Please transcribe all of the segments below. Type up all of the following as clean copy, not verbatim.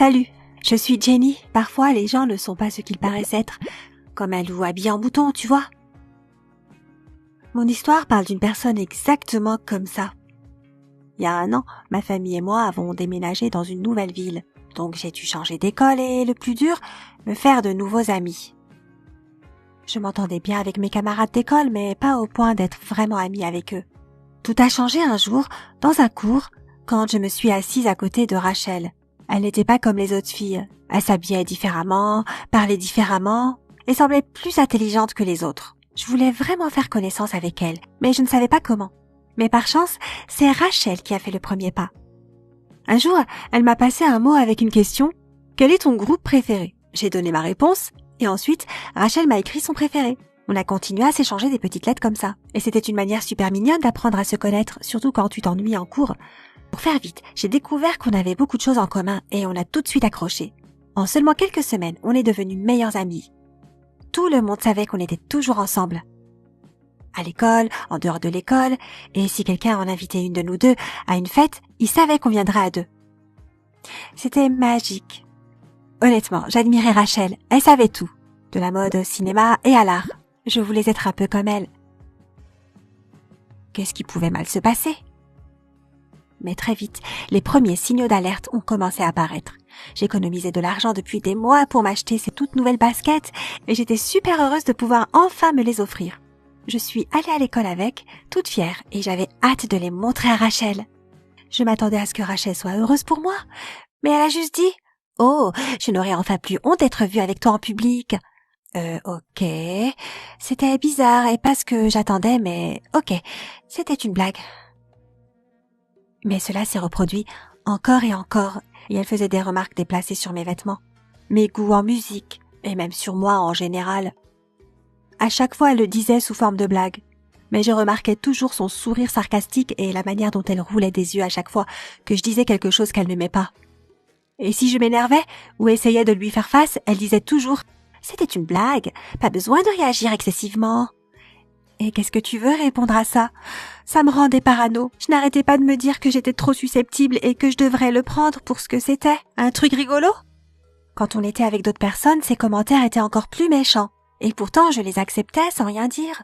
Salut, je suis Jenny. Parfois, les gens ne sont pas ce qu'ils paraissent être, comme un loup habillé en mouton, tu vois. Mon histoire parle d'une personne exactement comme ça. Il y a 1 an, ma famille et moi avons déménagé dans une nouvelle ville, donc j'ai dû changer d'école et, le plus dur, me faire de nouveaux amis. Je m'entendais bien avec mes camarades d'école, mais pas au point d'être vraiment amie avec eux. Tout a changé un jour, dans un cours, quand je me suis assise à côté de Rachel. Elle n'était pas comme les autres filles. Elle s'habillait différemment, parlait différemment et semblait plus intelligente que les autres. Je voulais vraiment faire connaissance avec elle, mais je ne savais pas comment. Mais par chance, c'est Rachel qui a fait le premier pas. Un jour, elle m'a passé un mot avec une question. « Quel est ton groupe préféré ?» J'ai donné ma réponse et ensuite, Rachel m'a écrit son préféré. On a continué à s'échanger des petites lettres comme ça. Et c'était une manière super mignonne d'apprendre à se connaître, surtout quand tu t'ennuies en cours. Pour faire vite, j'ai découvert qu'on avait beaucoup de choses en commun et on a tout de suite accroché. En seulement quelques semaines, on est devenus meilleurs amis. Tout le monde savait qu'on était toujours ensemble. À l'école, en dehors de l'école, et si quelqu'un en invitait une de nous deux à une fête, il savait qu'on viendrait à 2. C'était magique. Honnêtement, j'admirais Rachel. Elle savait tout. De la mode au cinéma et à l'art. Je voulais être un peu comme elle. Qu'est-ce qui pouvait mal se passer? Mais très vite, les premiers signaux d'alerte ont commencé à apparaître. J'économisais de l'argent depuis des mois pour m'acheter ces toutes nouvelles baskets et j'étais super heureuse de pouvoir enfin me les offrir. Je suis allée à l'école avec, toute fière, et j'avais hâte de les montrer à Rachel. Je m'attendais à ce que Rachel soit heureuse pour moi, mais elle a juste dit « Oh, je n'aurais enfin plus honte d'être vue avec toi en public. » Ok. C'était bizarre et pas ce que j'attendais, mais ok, c'était une blague. Mais cela s'est reproduit encore et encore, et elle faisait des remarques déplacées sur mes vêtements, mes goûts en musique, et même sur moi en général. À chaque fois, elle le disait sous forme de blague, mais je remarquais toujours son sourire sarcastique et la manière dont elle roulait des yeux à chaque fois que je disais quelque chose qu'elle n'aimait pas. Et si je m'énervais ou essayais de lui faire face, elle disait toujours « C'était une blague, pas besoin de réagir excessivement. » Et qu'est-ce que tu veux répondre à ça? Ça me rendait parano. Je n'arrêtais pas de me dire que j'étais trop susceptible et que je devrais le prendre pour ce que c'était. Un truc rigolo? Quand on était avec d'autres personnes, ses commentaires étaient encore plus méchants. Et pourtant, je les acceptais sans rien dire.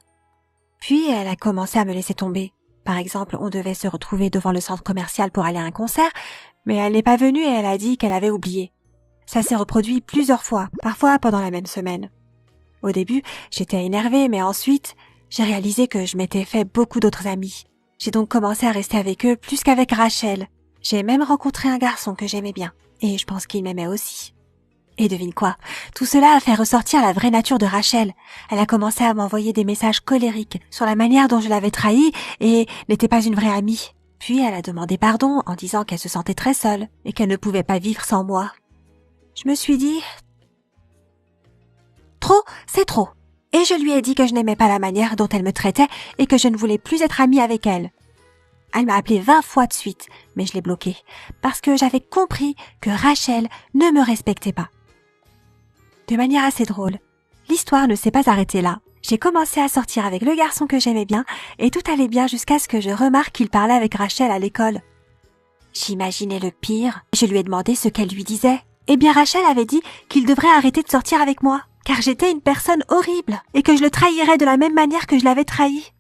Puis, elle a commencé à me laisser tomber. Par exemple, on devait se retrouver devant le centre commercial pour aller à un concert, mais elle n'est pas venue et elle a dit qu'elle avait oublié. Ça s'est reproduit plusieurs fois, parfois pendant la même semaine. Au début, j'étais énervée, mais ensuite, j'ai réalisé que je m'étais fait beaucoup d'autres amis. J'ai donc commencé à rester avec eux plus qu'avec Rachel. J'ai même rencontré un garçon que j'aimais bien, et je pense qu'il m'aimait aussi. Et devine quoi? Tout cela a fait ressortir la vraie nature de Rachel. Elle a commencé à m'envoyer des messages colériques sur la manière dont je l'avais trahie et n'était pas une vraie amie. Puis elle a demandé pardon en disant qu'elle se sentait très seule et qu'elle ne pouvait pas vivre sans moi. Je me suis dit, trop, c'est trop. Et je lui ai dit que je n'aimais pas la manière dont elle me traitait et que je ne voulais plus être amie avec elle. Elle m'a appelé 20 fois de suite, mais je l'ai bloquée, parce que j'avais compris que Rachel ne me respectait pas. De manière assez drôle, l'histoire ne s'est pas arrêtée là. J'ai commencé à sortir avec le garçon que j'aimais bien, et tout allait bien jusqu'à ce que je remarque qu'il parlait avec Rachel à l'école. J'imaginais le pire. Je lui ai demandé ce qu'elle lui disait. Eh bien, Rachel avait dit qu'il devrait arrêter de sortir avec moi, car j'étais une personne horrible et que je le trahirais de la même manière que je l'avais trahi.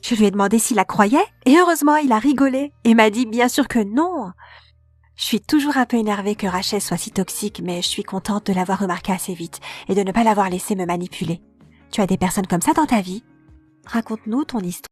Je lui ai demandé s'il la croyait et heureusement il a rigolé et m'a dit bien sûr que non. Je suis toujours un peu énervée que Rachel soit si toxique, mais je suis contente de l'avoir remarqué assez vite et de ne pas l'avoir laissé me manipuler. Tu as des personnes comme ça dans ta vie? Raconte-nous ton histoire.